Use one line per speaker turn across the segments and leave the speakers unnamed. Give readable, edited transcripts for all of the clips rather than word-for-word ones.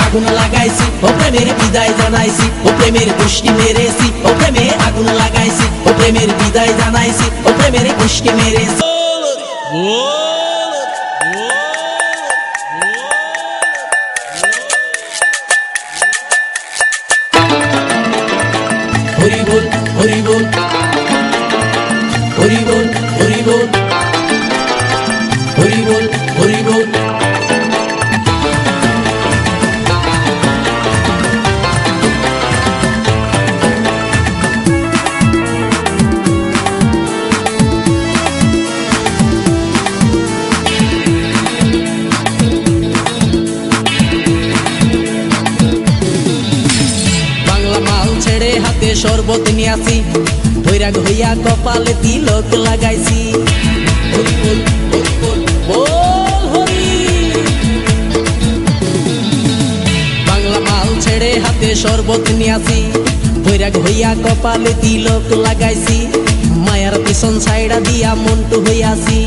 আগুন লাগাইছি ও প্রেমের বিদায় জানাইছি ও প্রেমের পুষ্টি মেরেছি ও প্রেমে আগুন লাগাইছি ও প্রেমের বিদায় জানাইছি ও প্রেমের পুষ্টি মেরেছি হরি বল হরি বল হরি বল হরি বল হরি বল হরি বল হাতে শরবত নিয়াছি বৈরাগ হইয়া কপালে তিলক লাগাইছি হরি বল হরি বল বল হরি বাংলা মাল ছেড়ে হাতে শরবত নিয়াছি বৈরাগ হইয়া কপালে তিলক লাগাইছি মায়ার পিছন ছাইড়া দিয়া মন্টু হইয়াছি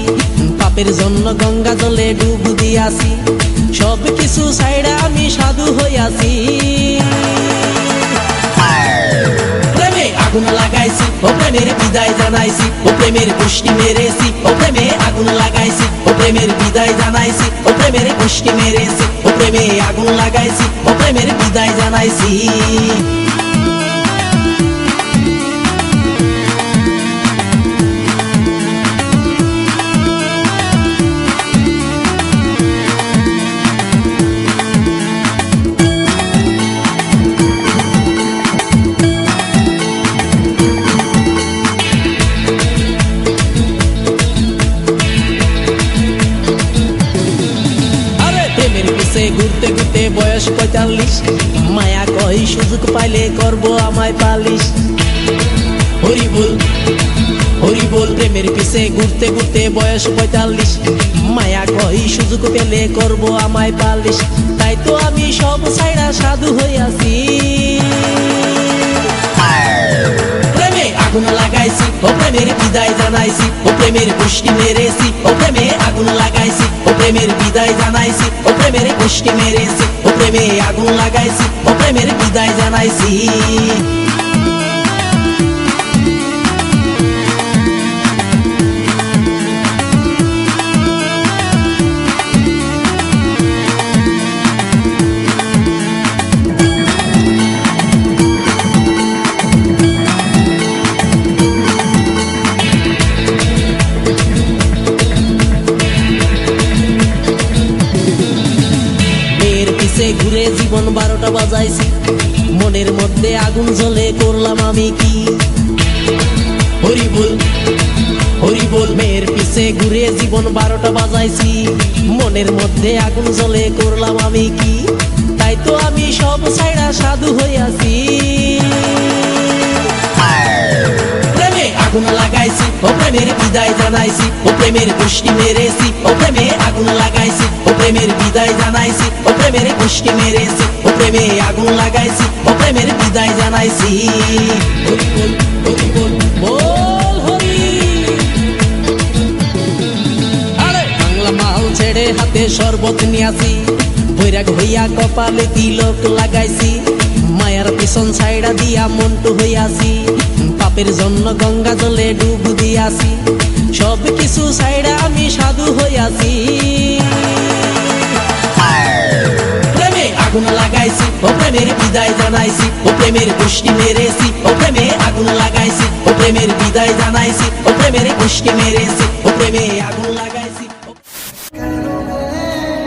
পাপের জন্য গঙ্গা জলে ডুব দিয়াছি সব কিছু ছাইড়া আমি সাধু হইয়াছি আগুন লাগাইছি ও প্রেমের বিদায় জানাইছি ও প্রেমের পুষ্টি মেরেছি ও প্রেমে আগুন লাগাইছি ও প্রেমের বিদায় জানাইছি ও প্রেমের পুষ্টি মেরেছি ও প্রেমে আগুন লাগাইছি ও প্রেমের বিদায় জানাইছি ঘুরতে ঘুরতে বয়স ৪৫ মায়া কই সুযোগ পাইলে করবো আমায় পালিশ হরি বল হরি বল প্রেমের পিছে ঘুরতে ঘুরতে বয়স ৪৫ মায়া কই সুযোগ পেলে করবো আমায় পালিশ তাই তো আমি সব ছাইড়া সাধু হইয়াছি প্রেমে আগুন লাগাইছি ও প্রেমের বিদায় জানাইছি ও প্রেমের পুষ্টি মেরেছি ও প্রেমে আগুন লাগাইছি ও প্রেমের বিদায় জানাইছি ও প্রেমের পুষ্টি মেরেছি ও প্রেমে আগুন লাগাইছি ও প্রেমের বিদায় জানাইছি ঘুরে জীবন ১২টা বাজাইছি মনের মধ্যে আগুন জ্বলে করলাম আমি কি হরি বল হরি বল মেয়ের পিছে ঘুরে জীবন ১২টা বাজাইছি মনের মধ্যে আগুন জ্বলে করলাম আমি কি তাই তো আমি সব ছাইড়া সাধু হইয়াছি প্রেমে আগুন লাগাইছি ও প্রেমের বিদায় জানাইছি ও প্রেমের পুষ্টি মেরেছি ও প্রেমে আগুন লাগাইছি ও প্রেমের বিদায় জানাইছি ও প্রেমের পুষ্টি মেরেছি ও প্রেমে আগুন লাগাইছি ও প্রেমের বিদায় জানাইছি হরি বল হরি বল বল হরি আরে বাংলা মাল ছেড়ে হাতে শরবত নিয়াছি বৈরাগ হইয়া কপালে তিলক লাগাইছি মায়ার পিছন ছাইড়া দিয়া মন্টু হইয়াছি পাপের জন্য গঙ্গা জলে ডুব দিয়াছি সব কিছু ছাইড়া আমি সাধু হইয়াছি প্রেমে আগুন লাগাইছি ও প্রেমের বিদায় জানাইছি ও প্রেমের পুষ্টি মেরেছি ও প্রেমে আগুন লাগাইছি ও প্রেমের বিদায় জানাইছি ও প্রেমের পুষ্টি মেরেছি ও প্রেমে আগুন